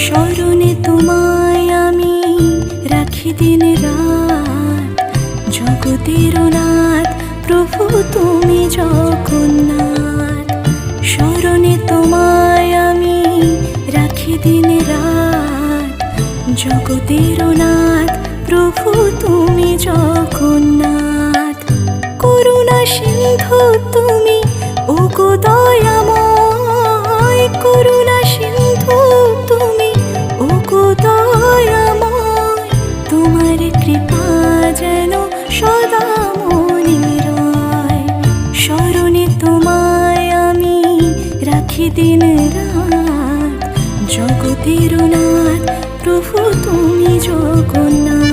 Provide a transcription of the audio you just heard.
স্মরণে তোমায় আমি রাখি দিন রাত, জগতের নাথ প্রভু তুমি জগন্নাথ। স্মরণে তোমায় আমি রাখি দিন রাত, জগতের নাথ প্রভু তুমি জগন্নাথ। করুণা সিন্ধু তুমি ওগো দয়াময়, করুণা সিন্ধু তুমি ওগো দয়াময়। তোমার কৃপা যেন সদা মনে রয়। স্মরণে তোমায় আমি রাখি দিন রাত, জগতের নাথ প্রভু তুমি জগন্নাথ।